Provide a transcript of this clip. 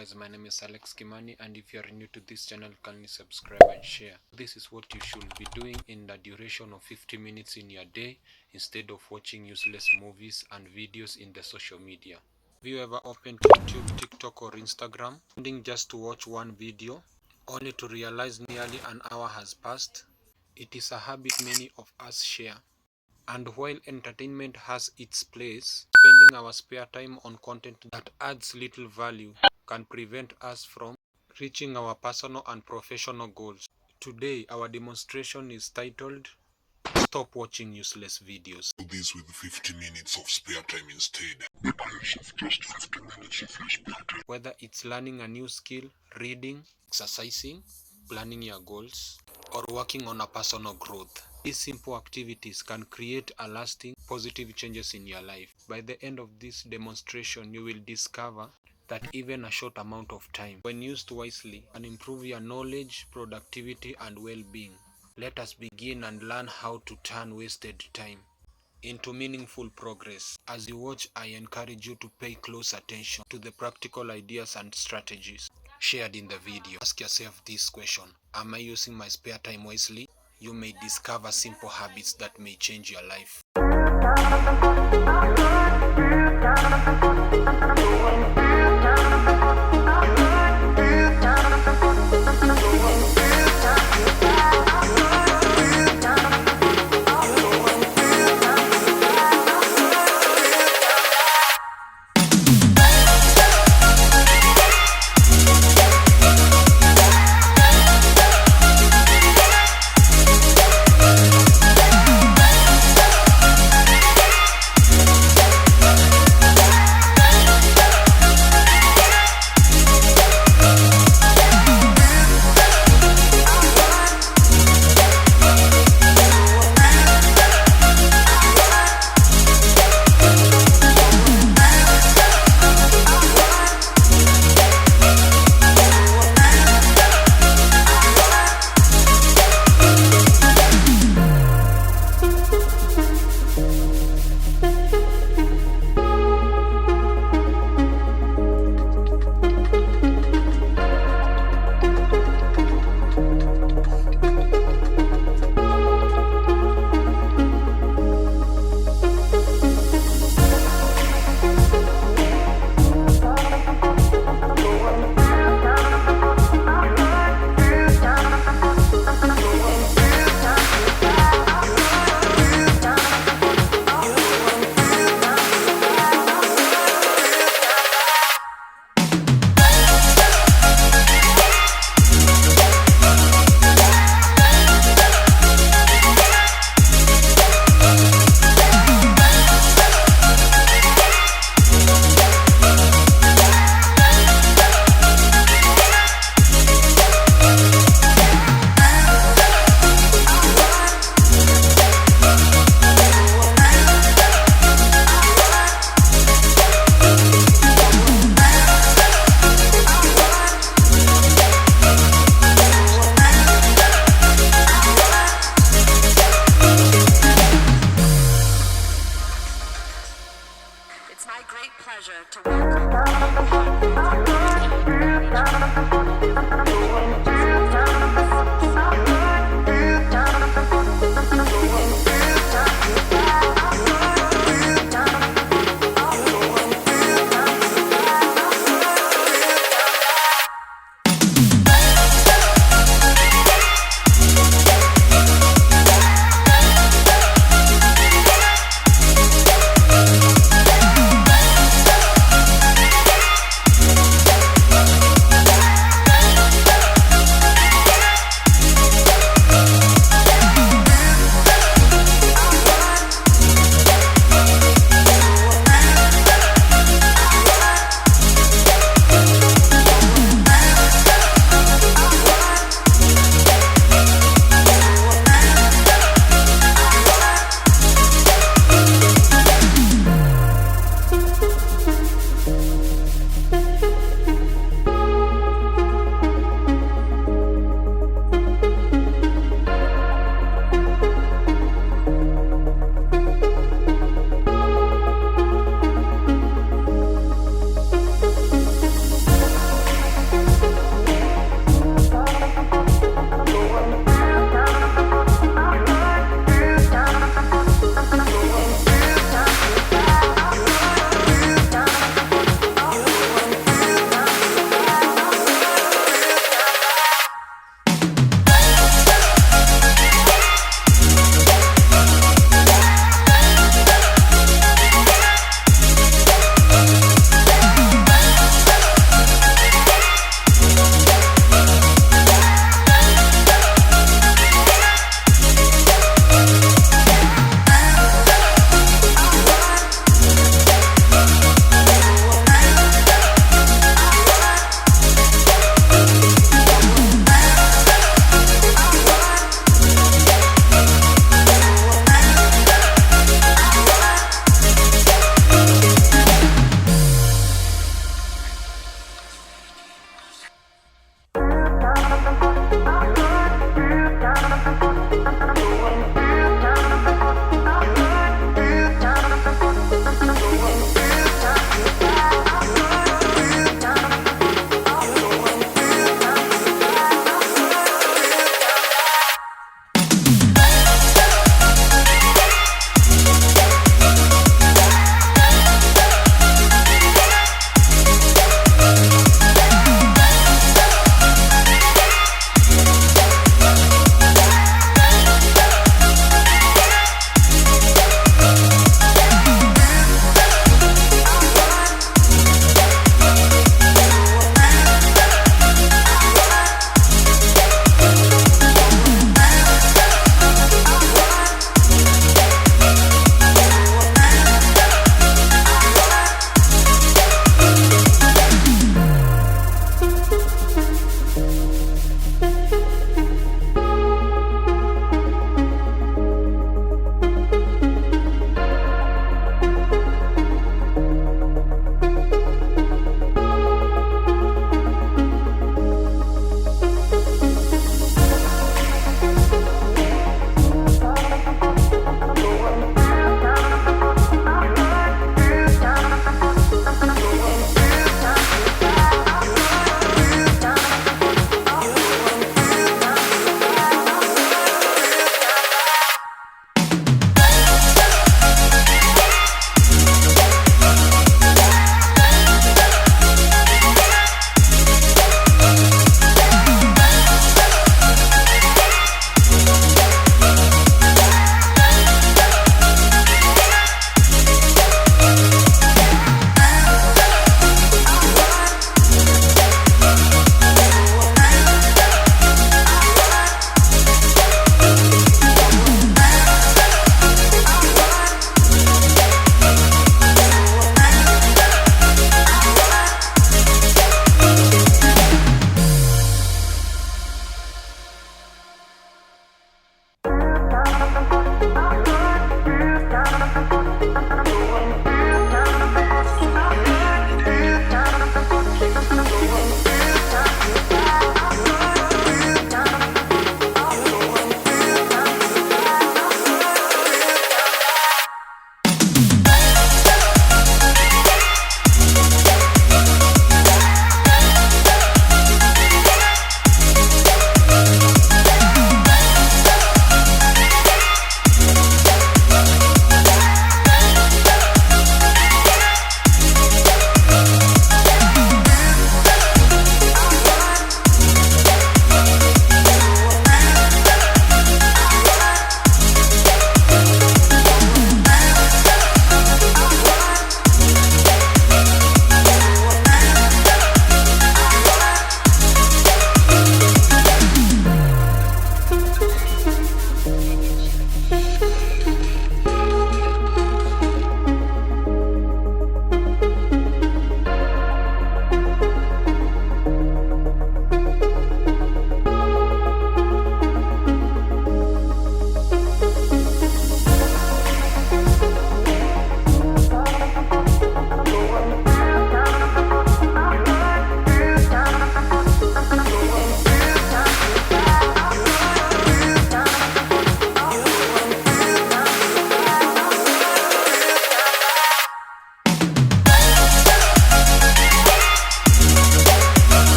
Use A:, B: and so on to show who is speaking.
A: guys, my name is Alex Kimani, and if you are new to this channel, kindly subscribe and share. This is what you should be doing in the duration of 50 minutes in your day instead of watching useless movies and videos in the social media. Have you ever opened YouTube, TikTok or Instagram, ending just to watch one video, only to realize nearly an hour has passed? It is a habit many of us share. And while entertainment has its place, spending our spare time on content that adds little value can prevent us from reaching our personal and professional goals. Today, our demonstration is titled, Stop Watching Useless Videos.
B: Do this with 50 minutes of spare time instead. Make use of just 50 minutes of your spare time.
A: Whether it's learning a new skill, reading, exercising, planning your goals, or working on a personal growth. These simple activities can create a lasting positive changes in your life. By the end of this demonstration, you will discover that even a short amount of time, when used wisely, can improve your knowledge, productivity, and well-being. Let us begin and learn how to turn wasted time into meaningful progress. As you watch, I encourage you to pay close attention to the practical ideas and strategies shared in the video. Ask yourself this question: am I using my spare time wisely? You may discover simple habits that may change your life.